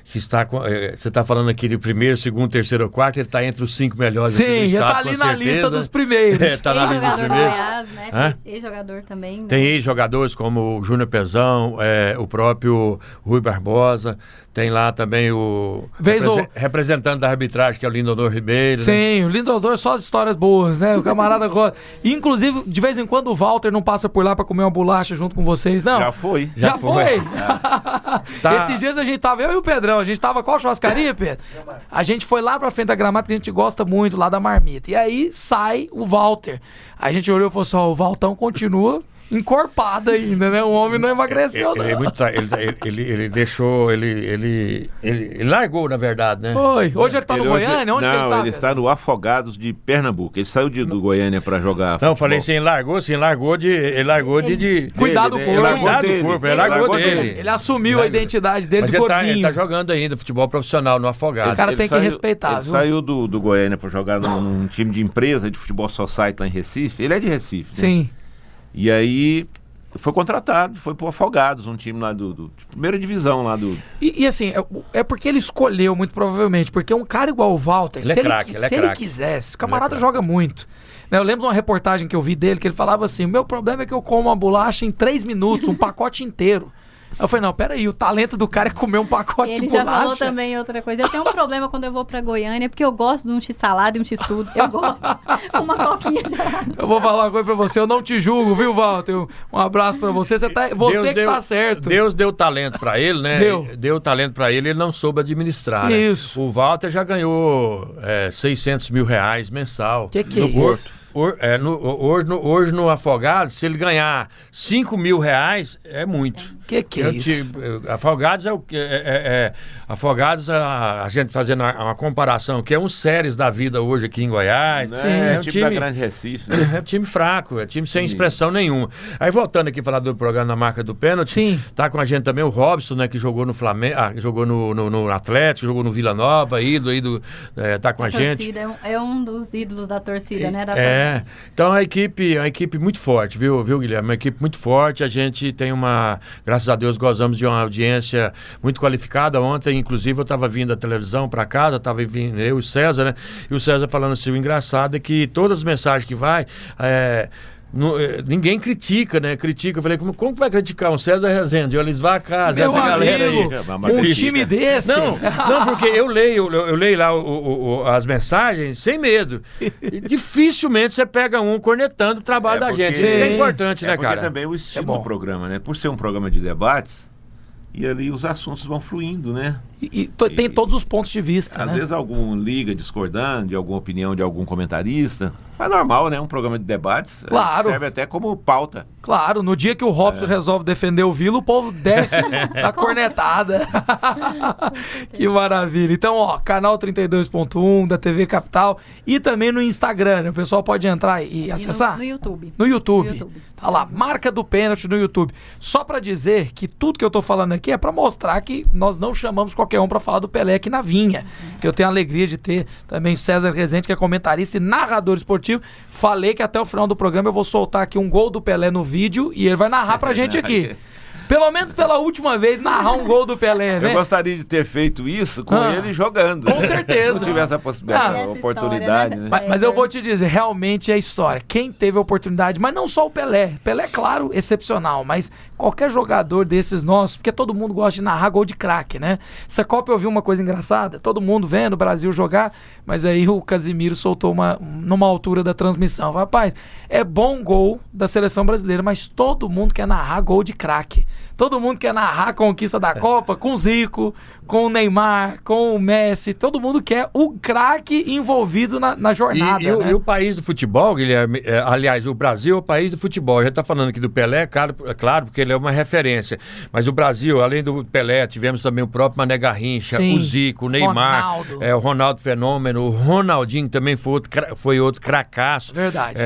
que está com... você está falando aqui de primeiro, segundo, terceiro ou quarto, ele está entre os 5 melhores. Sim, já está ali na lista dos primeiros. Está na lista dos primeiros. Goiás, né? Ex-jogador também. Né? Tem ex-jogadores como o Júnior Pezão, o próprio Rui Barbosa. Tem lá também o representante da arbitragem, que é o Lindodor Ribeiro. Sim, né? O Lindodor, só as histórias boas, né? O camarada gosta. Inclusive, de vez em quando o Walter não passa por lá pra comer uma bolacha junto com vocês, não? Já foi. Já foi? Tá. Esses dias a gente tava, eu e o Pedrão, a gente tava qual churrascaria, Pedro? A gente foi lá pra frente da Gramado, que a gente gosta muito, lá da Marmita. E aí sai o Walter. A gente olhou e falou assim, ó, o Valtão continua encorpado ainda, né? O homem não emagreceu, não. Ele deixou, ele largou, na verdade, né? Foi. Hoje ele tá no Goiânia? Onde que ele tá? Ele está no Afogados de Pernambuco. Ele saiu do Goiânia para jogar futebol. Não, falei assim, ele largou de cuidar do corpo. Ele largou dele. Ele assumiu a identidade dele. Mas de ele tá jogando ainda futebol profissional no Afogados. O cara tem que respeitar, ele saiu do Goiânia para jogar num time de empresa de futebol society lá em Recife. Ele é de Recife, né? Sim. E aí foi contratado, foi pro Afogados, um time lá de primeira divisão lá do... E assim, é porque ele escolheu muito provavelmente, porque um cara igual o Walter, se ele quisesse, o camarada joga muito. Eu lembro de uma reportagem que eu vi dele, que ele falava assim, o meu problema é que eu como uma bolacha em 3 minutos, um pacote inteiro. Eu falei, não, peraí, o talento do cara é comer um pacote de bolacha. Ele já falou também outra coisa. Eu tenho um problema quando eu vou pra Goiânia, porque eu gosto de um x-salada e um x-tudo. Eu gosto. Uma coquinha gelada. Eu vou falar uma coisa pra você, eu não te julgo, viu, Walter? Um abraço pra você. Você tá certo. Deus deu talento pra ele, né? Deu talento pra ele, ele não soube administrar. Isso. Né? O Walter já ganhou 600 mil reais mensal. Que é isso? Hoje no Afogados, se ele ganhar 5 mil reais, é muito. Que é isso? Afogados é o que? Afogados, a gente fazendo uma comparação, que é um séries da vida hoje aqui em Goiás. É um time da Grande Recife. Né? É time fraco, é time sem expressão nenhuma. Aí voltando aqui falar do programa na Marca do Pênalti, sim, tá com a gente também o Robson, né, que jogou no Flamengo, jogou no Atlético, jogou no Vila Nova, tá com a gente. É um dos ídolos da torcida, né? Então a equipe é uma equipe muito forte, viu, Guilherme? Uma equipe muito forte, a gente tem graças a Deus, gozamos de uma audiência muito qualificada. Ontem, inclusive, eu estava vindo da televisão para casa, estava vindo eu e o César, né? E o César falando assim, o engraçado é que todas as mensagens que vai... ninguém critica, né? Eu falei, como que vai criticar um César Rezende, o Elisvar Carlos, essa galera aí? Um time desse? Não, porque eu leio lá as mensagens sem medo. E dificilmente você pega um cornetando o trabalho da gente. Isso é importante, né, cara? Porque também o estilo do programa, né? Por ser um programa de debates, e ali os assuntos vão fluindo, né? E tem todos os pontos de vista, às vezes algum liga discordando de alguma opinião de algum comentarista. É normal, né? Um programa de debates. Claro. Serve até como pauta. Claro, no dia que o Robson resolve defender o Vila, o povo desce da cornetada. Que maravilha. Então, ó, canal 32.1 da TV Capital e também no Instagram, né? O pessoal pode entrar e acessar? No YouTube. No YouTube. Tá lá, Marca do Pênalti no YouTube. Só pra dizer que tudo que eu tô falando aqui é pra mostrar que nós não chamamos qualquer um pra falar do Pelé aqui na Vinha. Eu tenho a alegria de ter também César Rezende, que é comentarista e narrador esportivo. Falei que até o final do programa eu vou soltar aqui um gol do Pelé no vídeo e ele vai narrar pra gente aqui. Pelo menos pela última vez, narrar um gol do Pelé, né? Eu gostaria de ter feito isso com ele jogando. Com certeza. Se tivesse a possibilidade, a oportunidade. História, né? Mas eu vou te dizer, realmente é história. Quem teve a oportunidade, mas não só o Pelé. Pelé, claro, excepcional, mas qualquer jogador desses nossos, porque todo mundo gosta de narrar gol de craque, né? Essa Copa eu vi uma coisa engraçada, todo mundo vendo o Brasil jogar, mas aí o Casimiro soltou numa altura da transmissão. Rapaz, é bom gol da seleção brasileira, mas todo mundo quer narrar gol de craque. Todo mundo quer narrar a conquista da Copa com o Zico, com o Neymar, com o Messi. Todo mundo quer o craque envolvido na jornada. E o país do futebol, Guilherme, aliás, o Brasil é o país do futebol. A gente está falando aqui do Pelé, claro, porque ele é uma referência. Mas o Brasil, além do Pelé, tivemos também o próprio Mané Garrincha, Sim. o Zico, o Neymar, o Ronaldo Fenômeno, o Ronaldinho também foi outro cracaço. Verdade.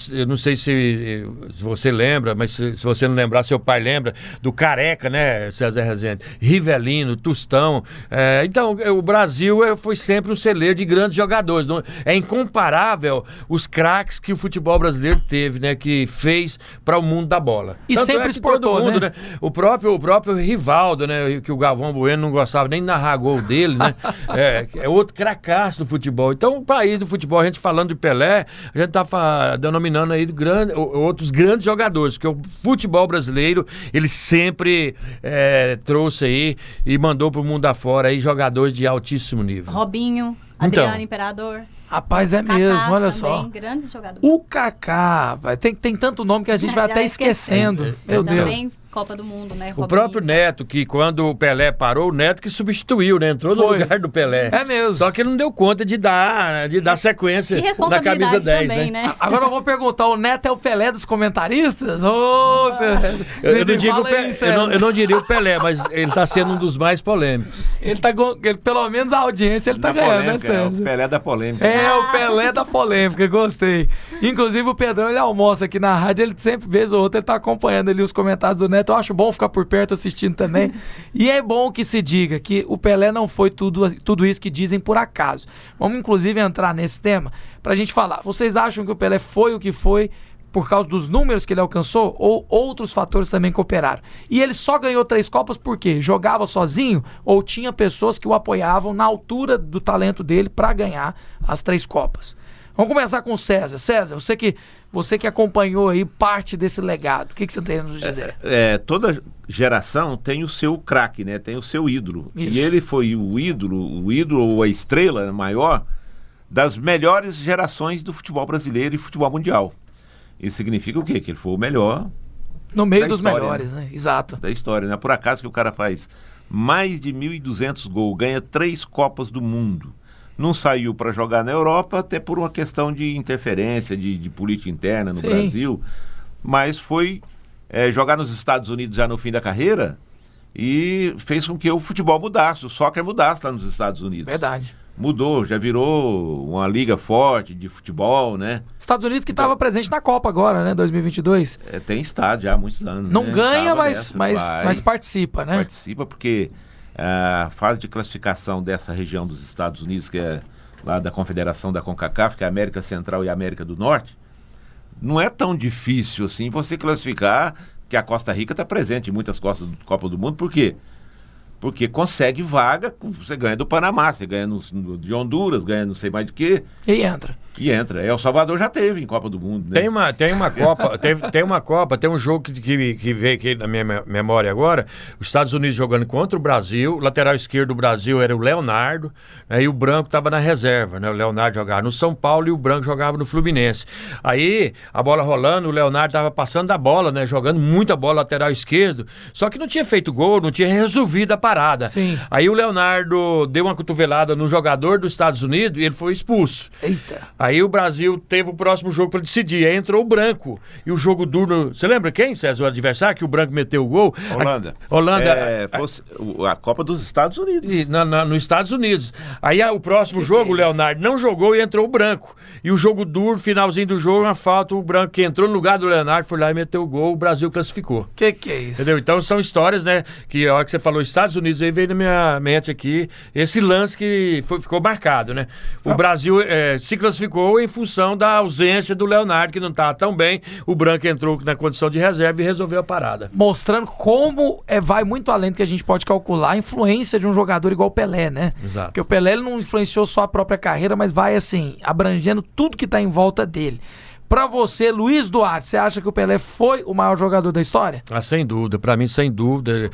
Eu não sei se você lembra, mas se você não lembrar, seu pai lembra do Careca, né, César Rezende? Rivelino, Tostão. Então, o Brasil foi sempre um celeiro de grandes jogadores. É incomparável os craques que o futebol brasileiro teve, né, que fez para o mundo da bola. E Tanto sempre que todo mundo, né? O próprio Rivaldo, né, que o Galvão Bueno não gostava nem de narrar gol dele, né? É outro cracaço do futebol. Então, o país do futebol, a gente falando de Pelé, a gente tá denominando aí outros grandes jogadores, que o futebol brasileiro, ele sempre trouxe aí e mandou pro mundo afora aí jogadores de altíssimo nível. Robinho, Então. Adriano Imperador. Rapaz, é Kaká mesmo, olha também, só. Grandes jogadores. O Kaká, tem tanto nome que a gente vai até esquecendo. Meu Deus. Também Copa do Mundo, né? O Robinho. próprio Neto, que quando o Pelé parou, o Neto que substituiu, né? Entrou no Foi. lugar do Pelé. É mesmo. Só que ele não deu conta de dar sequência E na responsabilidade camisa 10, também, né? né? Agora eu vou perguntar, o Neto é o Pelé dos comentaristas? Ô, Eu não diria o Pelé, mas ele está sendo um dos mais polêmicos. Pelo menos a audiência ele tá Da ganhando, né, polêmica, o César? Pelé da polêmica. O Pelé da polêmica, gostei. Inclusive o Pedrão, ele almoça aqui na rádio, ele sempre, vez ou outra, ele tá acompanhando ali os comentários do Neto. Eu acho bom ficar por perto assistindo também. E é bom que se diga que o Pelé não foi tudo isso que dizem por acaso. Vamos inclusive entrar nesse tema pra gente falar. Vocês acham que o Pelé foi o que foi por causa dos números que ele alcançou ou outros fatores também cooperaram? E ele só ganhou 3 Copas por quê? Jogava sozinho ou tinha pessoas que o apoiavam na altura do talento dele pra ganhar as 3 Copas? Vamos começar com o César. César, você que acompanhou aí parte desse legado, o que você tem a nos dizer? Toda geração tem o seu craque, né? Tem o seu ídolo. Isso. E ele foi o ídolo ou a estrela maior das melhores gerações do futebol brasileiro e futebol mundial. Isso significa o quê? Que ele foi o melhor No meio da dos história, melhores, né? Exato. da história, né? Por acaso que o cara faz mais de 1.200 gols, ganha 3 Copas do Mundo. Não saiu para jogar na Europa, até por uma questão de interferência, de política interna no Sim. Brasil, mas foi jogar nos Estados Unidos já no fim da carreira e fez com que o futebol mudasse, o soccer mudasse lá nos Estados Unidos. Verdade. Mudou, já virou uma liga forte de futebol, né? Estados Unidos que estava presente na Copa agora, né? 2022. Tem estádio já há muitos anos. Não né? ganha, Tava mas nessa, participa, né? participa porque a fase de classificação dessa região dos Estados Unidos, que é lá da Confederação da CONCACAF, que é a América Central e a América do Norte, não é tão difícil assim você classificar, que a Costa Rica está presente em muitas Copas do Mundo. Por quê? Porque consegue vaga, você ganha do Panamá, você ganha de Honduras, ganha não sei mais do que, E entra. e entra. El Salvador já teve em Copa do Mundo, né? Tem uma Copa, tem um jogo que veio aqui na minha memória agora, os Estados Unidos jogando contra o Brasil, o lateral esquerdo do Brasil era o Leonardo, e o branco estava na reserva, né? O Leonardo jogava no São Paulo e o branco jogava no Fluminense. Aí, a bola rolando, o Leonardo estava passando da bola, né? Jogando muita bola lateral esquerdo, só que não tinha feito gol, não tinha resolvido a parada. Sim. Aí o Leonardo deu uma cotovelada no jogador dos Estados Unidos e ele foi expulso. Eita. Aí o Brasil teve o próximo jogo para decidir. Aí entrou o branco. E o jogo duro. Você lembra quem, César? O adversário que o branco meteu o gol? Holanda. A Copa dos Estados Unidos. Nos Estados Unidos. Aí o próximo jogo, o Leonardo não jogou e entrou o branco. E o jogo duro, finalzinho do jogo, uma falta. O branco que entrou no lugar do Leonardo foi lá e meteu o gol. O Brasil classificou. Que é isso? Entendeu? Então são histórias, né? Que a hora que você falou Estados Unidos, aí veio na minha mente aqui esse lance que ficou marcado, né? O Brasil se classificou em função da ausência do Leonardo, que não estava tão bem. O branco entrou na condição de reserva e resolveu a parada. Mostrando como vai muito além do que a gente pode calcular a influência de um jogador igual o Pelé, né? Exato. Porque o Pelé ele não influenciou só a própria carreira, mas vai assim, abrangendo tudo que tá em volta dele. Pra você, Luiz Duarte, você acha que o Pelé foi o maior jogador da história? Sem dúvida, pra mim sem dúvida.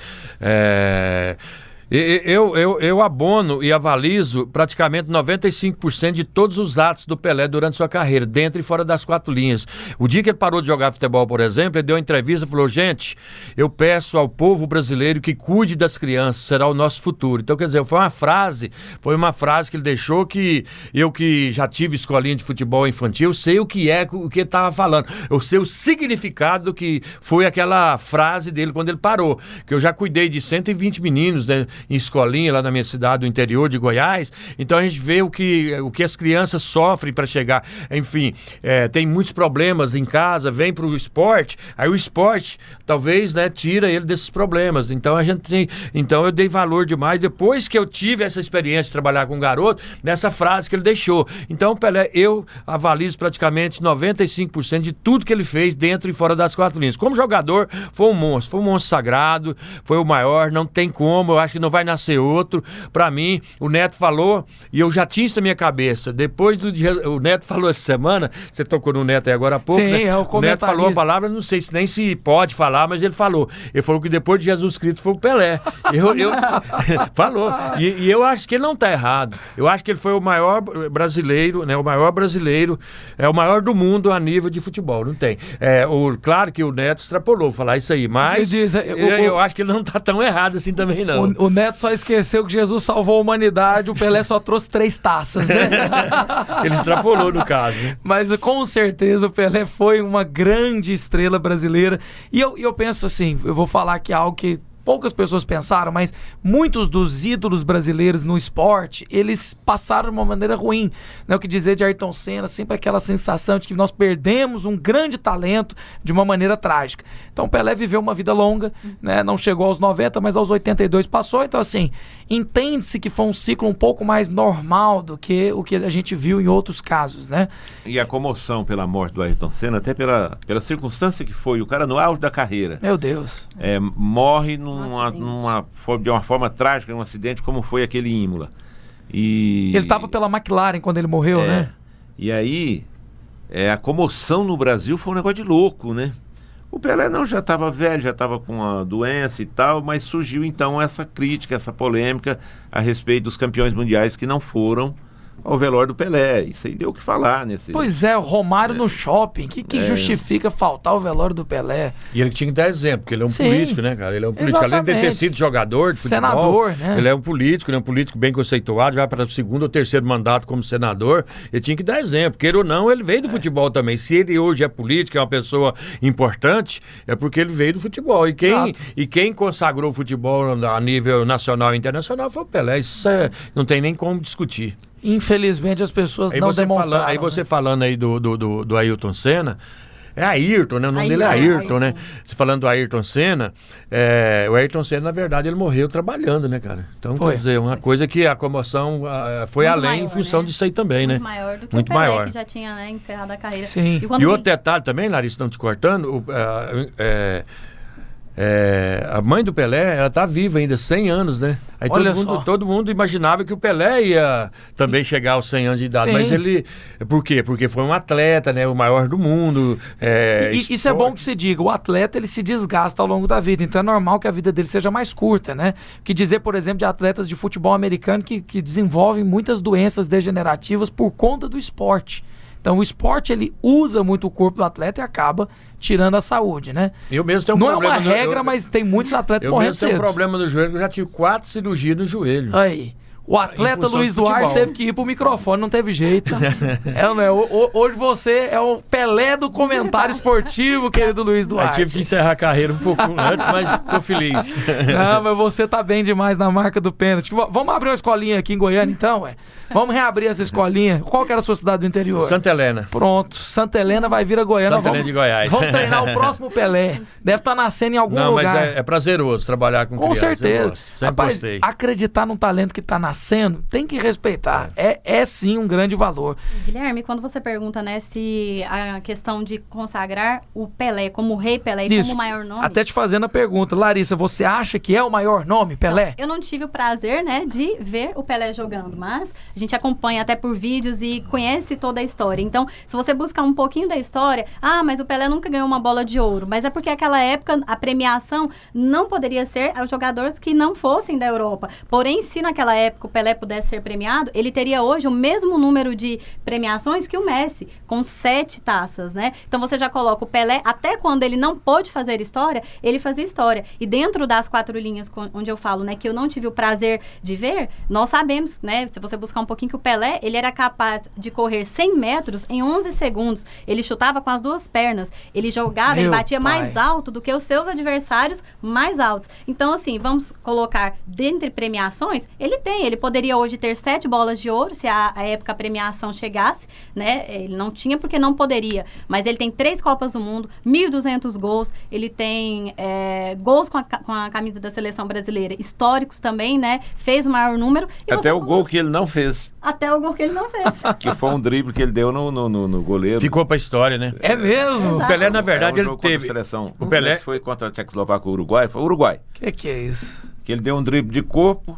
Eu abono e avalizo praticamente 95% de todos os atos do Pelé durante sua carreira, dentro e fora das 4 linhas. O dia que ele parou de jogar futebol, por exemplo, ele deu uma entrevista e falou: gente, eu peço ao povo brasileiro que cuide das crianças, será o nosso futuro. Então, quer dizer, foi uma frase que ele deixou, que eu, que já tive escolinha de futebol infantil, sei o que ele estava falando. Eu sei o significado do que foi aquela frase dele quando ele parou. Que eu já cuidei de 120 meninos, né, em escolinha lá na minha cidade do interior de Goiás. Então a gente vê o que as crianças sofrem para chegar. Enfim, tem muitos problemas em casa, vem para o esporte, aí o esporte talvez, né, tira ele desses problemas. Então então eu dei valor demais depois que eu tive essa experiência de trabalhar com um garoto, nessa frase que ele deixou. Então, Pelé, eu avalizo praticamente 95% de tudo que ele fez dentro e fora das 4 linhas. Como jogador, foi um monstro sagrado, foi o maior, não tem como, eu acho que não vai nascer outro. Pra mim, o Neto falou, e eu já tinha isso na minha cabeça, depois o Neto falou essa semana, você tocou no Neto aí agora há pouco, sim, né? o Neto falou a palavra, não sei nem se pode falar, mas ele falou que depois de Jesus Cristo foi o Pelé. Falou, e eu acho que ele não tá errado, eu acho que ele foi o maior brasileiro, né? O maior brasileiro, o maior do mundo a nível de futebol, não tem. Claro que o Neto extrapolou falar isso aí, mas eu acho que ele não tá tão errado assim também, não. O Neto só esqueceu que Jesus salvou a humanidade, o Pelé só trouxe 3 taças, né? Ele extrapolou no caso, né? Mas com certeza o Pelé foi uma grande estrela brasileira. E eu penso assim, eu vou falar aqui algo que poucas pessoas pensaram, mas muitos dos ídolos brasileiros no esporte, eles passaram de uma maneira ruim. Né? O que dizer de Ayrton Senna, sempre aquela sensação de que nós perdemos um grande talento de uma maneira trágica. Então o Pelé viveu uma vida longa, né? Não chegou aos 90, mas aos 82 passou. Então assim, entende-se que foi um ciclo um pouco mais normal do que o que a gente viu em outros casos, né? E a comoção pela morte do Ayrton Senna, até pela circunstância que foi, o cara no auge da carreira. Meu Deus. Morre de uma forma trágica, um acidente como foi aquele em Imola. Ele estava pela McLaren quando ele morreu, né? E aí, a comoção no Brasil foi um negócio de louco, né? O Pelé já estava velho, já estava com uma doença e tal, mas surgiu então essa crítica, essa polêmica a respeito dos campeões mundiais que não foram ao velório do Pelé. Isso aí deu o que falar nesse... Pois o Romário no shopping. Que justifica faltar o velório do Pelé? E ele tinha que dar exemplo, porque ele é um político, né, cara? Ele é um político. Além de ter sido jogador de futebol, senador, né? Ele é um político bem conceituado, vai para o 2º ou 3º mandato como senador. Ele tinha que dar exemplo. Queira ou não, ele veio do futebol também. Se ele hoje é político, é uma pessoa importante, é porque ele veio do futebol. E quem consagrou o futebol a nível nacional e internacional foi o Pelé. Isso não tem nem como discutir. Infelizmente as pessoas não demonstraram. Aí você falando aí do Ayrton Senna, é Ayrton, né? O nome dele é Ayrton, né? Falando do Ayrton Senna, o Ayrton Senna, na verdade, ele morreu trabalhando, né, cara? Então, quer dizer, uma coisa que a comoção foi muito além, maior, em função, né, disso aí também, muito né? Maior do que muito o Pelé, que já tinha, né, encerrado a carreira. Sim. E outro detalhe também, Larissa, não te cortando, a mãe do Pelé, ela tá viva ainda, 100 anos, né? Aí todo mundo imaginava que o Pelé ia também chegar aos 100 anos de idade. Sim. Mas ele... Por quê? Porque foi um atleta, né? O maior do mundo. Isso é bom que se diga. O atleta, ele se desgasta ao longo da vida. Então é normal que a vida dele seja mais curta, né? Que dizer, por exemplo, de atletas de futebol americano que desenvolvem muitas doenças degenerativas por conta do esporte. Então o esporte, ele usa muito o corpo do atleta e acaba tirando a saúde, né? Eu mesmo tenho um problema. Não é uma regra, mas tem muitos atletas morrendo cedo. Eu mesmo tenho um problema no joelho, eu já tive 4 cirurgias no joelho. Aí. O atleta Luiz Duarte teve que ir pro microfone, não teve jeito. Hoje você é o Pelé do comentário esportivo, querido Luiz Duarte. Eu tive que encerrar a carreira um pouco antes, mas tô feliz. Não, mas você tá bem demais na marca do pênalti. Vamos abrir uma escolinha aqui em Goiânia, então, ué? Vamos reabrir essa escolinha. Qual que era a sua cidade do interior? Santa Helena. Pronto, Santa Helena vai vir a Goiânia. Santa Helena de Goiás. Vamos treinar o próximo Pelé. Deve estar nascendo em algum lugar. Não, mas é prazeroso trabalhar com criança. Com certeza. Sempre Rapaz, gostei. Acreditar num talento que tá nascendo nascendo, tem que respeitar. É sim um grande valor. Guilherme, quando você pergunta, né, se a questão de consagrar o Pelé como o Rei Pelé e como o maior nome... Até te fazendo a pergunta, Larissa, você acha que é o maior nome, Pelé? Eu não tive o prazer, né, de ver o Pelé jogando, mas a gente acompanha até por vídeos e conhece toda a história. Então, se você buscar um pouquinho da história, mas o Pelé nunca ganhou uma bola de ouro, mas é porque naquela época a premiação não poderia ser aos jogadores que não fossem da Europa. Porém, se naquela época o Pelé pudesse ser premiado, ele teria hoje o mesmo número de premiações que o Messi, com 7 taças, né? Então você já coloca o Pelé, até quando ele não pôde fazer história, ele fazia história. E dentro das 4 linhas onde eu falo, né, que eu não tive o prazer de ver, nós sabemos, né, se você buscar um pouquinho, que o Pelé, ele era capaz de correr 100 metros em 11 segundos. Ele chutava com as 2 pernas. Ele jogava, ele batia mais alto do que os seus adversários mais altos. Então, assim, vamos colocar dentre premiações, ele poderia hoje ter 7 bolas de ouro, se a época a premiação chegasse, né? Ele não tinha porque não poderia, mas ele tem 3 Copas do Mundo, 1.200 gols, ele tem gols com a camisa da seleção brasileira, históricos também, né? Fez o maior número. Até o gol que ele não fez. Até o gol que ele não fez. Que foi um drible que ele deu no goleiro. Ficou pra história, né? É mesmo? O Pelé, na verdade, ele teve... Seleção. O Pelé foi contra a Tchecoslováquia, o Uruguai. Foi o Uruguai. Que é isso? Que ele deu um drible de corpo,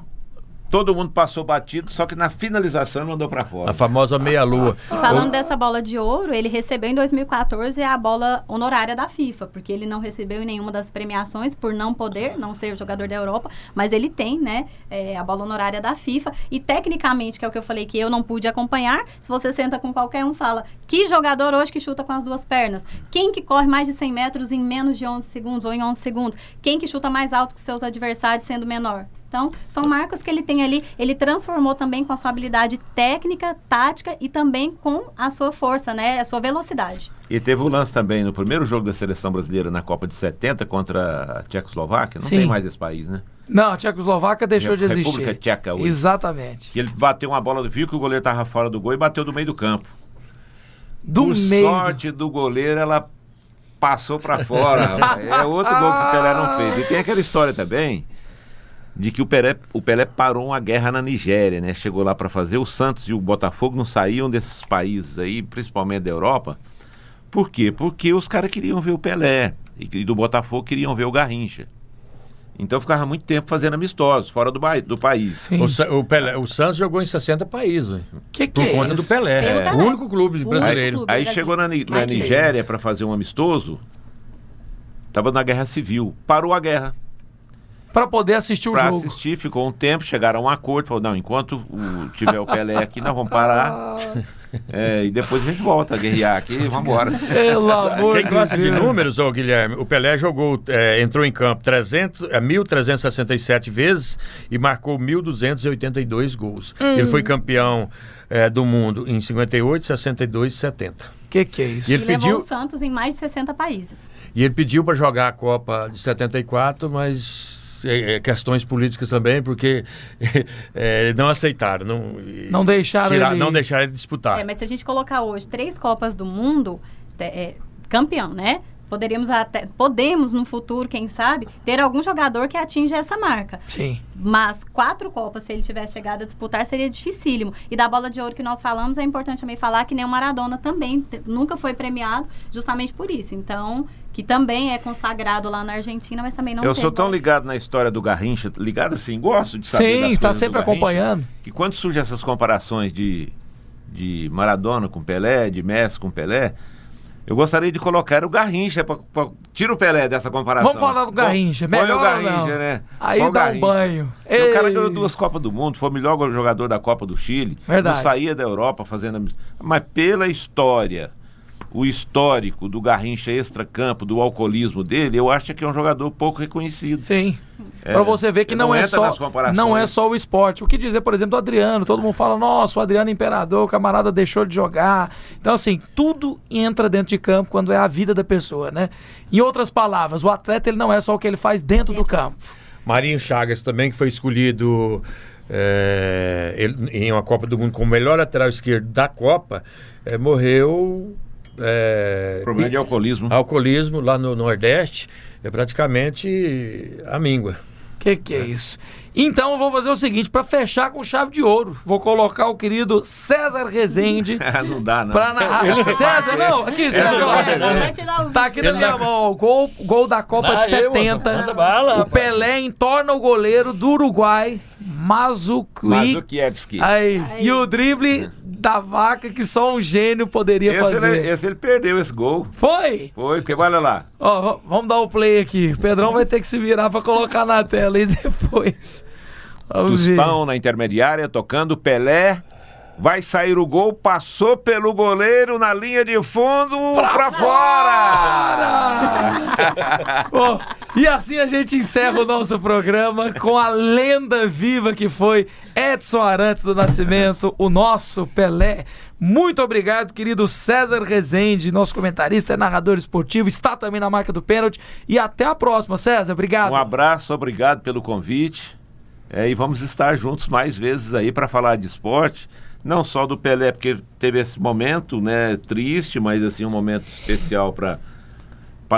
todo mundo passou batido, só que na finalização ele mandou pra fora. A famosa meia-lua. E falando dessa bola de ouro, ele recebeu em 2014 a bola honorária da FIFA, porque ele não recebeu em nenhuma das premiações por não poder, não ser jogador da Europa, mas ele tem, né, a bola honorária da FIFA. E tecnicamente, que é o que eu falei que eu não pude acompanhar, se você senta com qualquer um, fala, que jogador hoje que chuta com as 2 pernas? Quem que corre mais de 100 metros em menos de 11 segundos ou em 11 segundos? Quem que chuta mais alto que seus adversários sendo menor? Então, são marcas que ele tem ali, ele transformou também com a sua habilidade técnica, tática e também com a sua força, né, a sua velocidade. E teve o lance também no primeiro jogo da seleção brasileira na Copa de 70 contra a Tchecoslováquia, não tem mais esse país, né? Não, a Tchecoslováquia deixou de existir. República Tcheca hoje. Exatamente. Que ele bateu uma bola, viu que o goleiro estava fora do gol e bateu do meio do campo. Por sorte do goleiro, ela passou para fora. É outro gol que o Pelé não fez. E tem aquela história também de que o Pelé parou uma guerra na Nigéria, né? Chegou lá para fazer. O Santos e o Botafogo não saíam desses países aí, principalmente da Europa. Por quê? Porque os caras queriam ver o Pelé e do Botafogo queriam ver o Garrincha. Então ficava muito tempo fazendo amistosos fora do país. O Santos jogou em 60 países. Por conta do Pelé. O único clube brasileiro. Aí chegou na Nigéria para fazer um amistoso. Estava na guerra civil. Parou a guerra. Para poder assistir o jogo. Para assistir, ficou um tempo, chegaram a um acordo, falou, não, enquanto tiver o Pelé aqui, nós vamos parar. E depois a gente volta a guerrear aqui, vamos embora. Pelo amor Quem gosta de números, Guilherme, o Pelé entrou em campo 1.367 vezes e marcou 1.282 gols. Ele foi campeão do mundo em 58, 62 e 70. Que é isso? E ele levou o Santos em mais de 60 países. E ele pediu para jogar a Copa de 74, mas questões políticas também, porque não aceitaram. Não deixaram ele disputar. Mas se a gente colocar hoje 3 Copas do Mundo, campeão, né? Podemos no futuro, quem sabe, ter algum jogador que atinja essa marca. Sim. Mas 4 Copas, se ele tivesse chegado a disputar, seria dificílimo. E da bola de ouro que nós falamos, é importante também falar que nem o Maradona também nunca foi premiado justamente por isso. Então, que também é consagrado lá na Argentina, mas também não Eu sou tão ligado na história do Garrincha, ligado assim, gosto de saber das coisas tá sempre acompanhando. Que quando surgem essas comparações de Maradona com Pelé, de Messi com Pelé, eu gostaria de colocar o Garrincha, tira o Pelé dessa comparação. Vamos falar do Garrincha, melhor o Garrincha, não? né? Aí dá um banho. O cara ganhou 2 Copas do Mundo, foi o melhor jogador da Copa do Chile. Verdade. Não saía da Europa fazendo... Mas pela história, o histórico do Garrincha extra-campo, do alcoolismo dele, eu acho que é um jogador pouco reconhecido. Sim. Para você ver que não é só o esporte. O que dizer, por exemplo, do Adriano? Todo mundo fala, nossa, o Adriano é imperador, o camarada deixou de jogar. Então, assim, tudo entra dentro de campo quando é a vida da pessoa, né? Em outras palavras, o atleta ele não é só o que ele faz dentro do campo. Marinho Chagas também, que foi escolhido em uma Copa do Mundo como o melhor lateral esquerdo da Copa, morreu... problema de alcoolismo. Alcoolismo lá no Nordeste é praticamente a míngua. Que é isso? Então eu vou fazer o seguinte, para fechar com chave de ouro, vou colocar o querido César Rezende. Não dá, não. Pra narrar. César, não, aqui, César. Tá aqui na minha mão, ó, gol da Copa de 70. O Pelé entorna o goleiro do Uruguai, Mazukiewicz. Aí, e o drible da vaca que só um gênio poderia fazer. Esse ele perdeu esse gol. Foi, porque olha lá. Ó, vamos dar o play aqui. O Pedrão vai ter que se virar pra colocar na tela aí depois. Tostão na intermediária, tocando Pelé. Vai sair o gol, passou pelo goleiro na linha de fundo pra fora! Bom, e assim a gente encerra o nosso programa com a lenda viva que foi Edson Arantes do Nascimento, o nosso Pelé. Muito obrigado, querido César Rezende, nosso comentarista, narrador esportivo, está também na marca do pênalti. E até a próxima, César. Obrigado. Um abraço, obrigado pelo convite. E vamos estar juntos mais vezes aí para falar de esporte. Não só do Pelé, porque teve esse momento, né, triste, mas assim, um momento especial para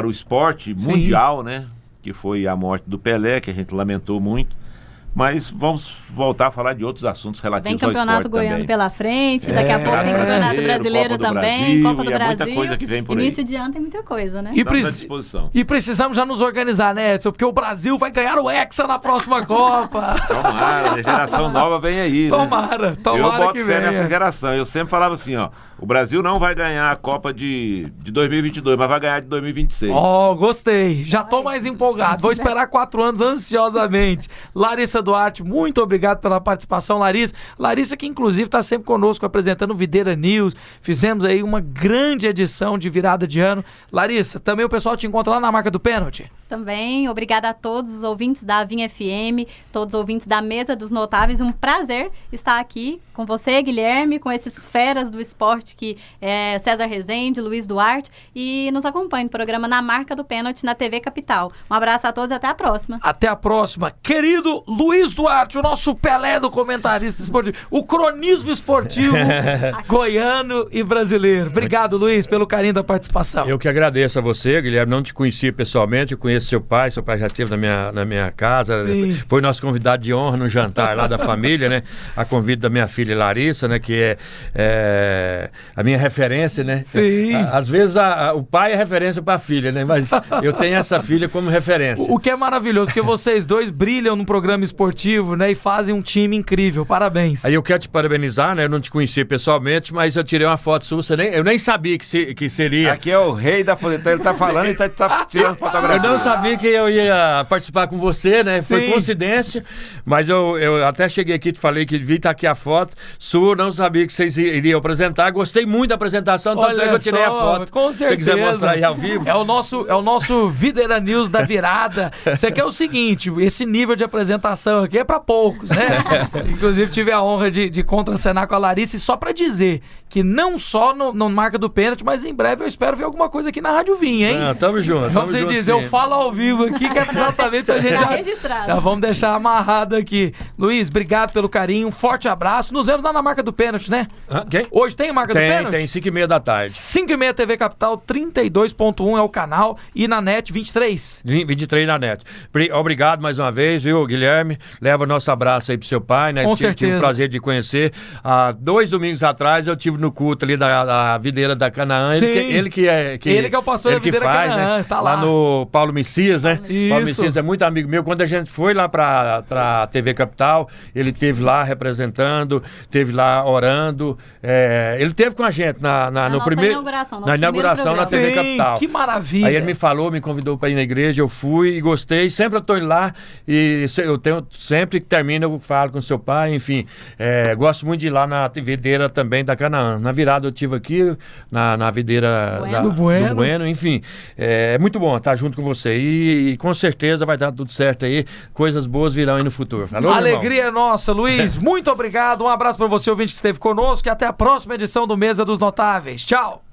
o esporte mundial, né, que foi a morte do Pelé, que a gente lamentou muito. Mas vamos voltar a falar de outros assuntos relativos ao esporte. Vem campeonato goiano também pela frente, daqui a pouco tem campeonato brasileiro também, Copa do Brasil. Muita coisa que vem por aí. Início de ano tem muita coisa, né? Estamos à disposição. E precisamos já nos organizar, né, Edson? Porque o Brasil vai ganhar o Hexa na próxima Copa. Tomara, a geração nova vem aí, né? Tomara Eu boto que fé venha. nessa geração. Eu sempre falava assim, ó, o Brasil não vai ganhar a Copa de 2022, mas vai ganhar de 2026. Ó, gostei. Já tô mais empolgado. Vou esperar 4 anos ansiosamente. Larissa Duarte, muito obrigado pela participação, Larissa. Larissa que inclusive está sempre conosco apresentando o Videira News. Fizemos aí uma grande edição de virada de ano. Larissa, também o pessoal te encontra lá na marca do pênalti. Também, obrigada a todos os ouvintes da Vinha FM, todos os ouvintes da Mesa dos Notáveis. Um prazer estar aqui com você, Guilherme, com esses feras do esporte que é César Rezende, Luiz Duarte, e nos acompanhe no programa Na Marca do Pênalti na TV Capital. Um abraço a todos e até a próxima. Até a próxima. Querido Luiz Duarte, o nosso Pelé do comentarista esportivo, o cronismo esportivo goiano e brasileiro. Obrigado, Luiz, pelo carinho da participação. Eu que agradeço a você, Guilherme. Não te conhecia pessoalmente, eu conheço seu pai já esteve na minha casa. Sim. Foi nosso convidado de honra no jantar lá da família, né? A convite da minha filha Larissa, né? Que é a minha referência, né? Sim. Às vezes o pai é referência para a filha, né? Mas eu tenho essa filha como referência. O que é maravilhoso, porque vocês dois brilham no programa esportivo, né? E fazem um time incrível. Parabéns. Aí eu quero te parabenizar, né? Eu não te conheci pessoalmente, mas eu tirei uma foto sua. Eu nem sabia que seria. Aqui é o rei da foto. Ele tá falando e tá tirando fotografia. Eu não sabia que eu ia participar com você, né? Foi Sim. coincidência, mas eu até cheguei aqui e te falei que vi aqui a foto sua, não sabia que vocês iriam apresentar. Gostei muito da apresentação, tanto é que eu tirei a foto. Com certeza. Se você quiser mostrar aí ao vivo. É o nosso Videira News da virada. Isso aqui é o seguinte, esse nível de apresentação aqui é pra poucos, né? Inclusive tive a honra de contracenar com a Larissa, e só pra dizer que não só no Marca do Pênalti, mas em breve eu espero ver alguma coisa aqui na Rádio Vinha, hein? Tamo junto. Vamos dizer, eu falo ao vivo aqui, que é exatamente a gente já vamos deixar amarrado aqui. Luiz, obrigado pelo carinho, um forte abraço. Nos vemos lá na Marca do Pênalti, né? Quem? Hoje tem Marca do Pênalti? Tem 5h30 da tarde. 5h30 TV Capital, 32.1 é o canal, e na NET 23. 23 na NET. Obrigado mais uma vez, viu, Guilherme? Leva nosso abraço aí pro seu pai, né? Com certeza. Tive o prazer de conhecer. 2 domingos atrás eu tive no culto ali da videira da Canaã. Sim. Ele que é o pastor da videira faz, Canaã, né? tá lá. No Paulo Messias, né? Isso. Paulo Messias é muito amigo meu. Quando a gente foi lá pra TV Capital, ele esteve lá representando, esteve lá orando. Ele esteve com a gente no primeiro na inauguração na TV Capital. Que maravilha. Aí ele me falou, me convidou para ir na igreja, eu fui e gostei. Sempre eu tô lá e eu tenho, sempre que termina eu falo com seu pai, enfim. Gosto muito de ir lá na videira também da Canaã. Na virada eu estive aqui, na videira do Bueno, enfim. É muito bom estar junto com você e com certeza vai dar tudo certo aí. Coisas boas virão aí no futuro. Falou, alegria é nossa, Luiz. Muito obrigado. Um abraço para você, ouvinte, que esteve conosco, e até a próxima edição do Mesa dos Notáveis. Tchau.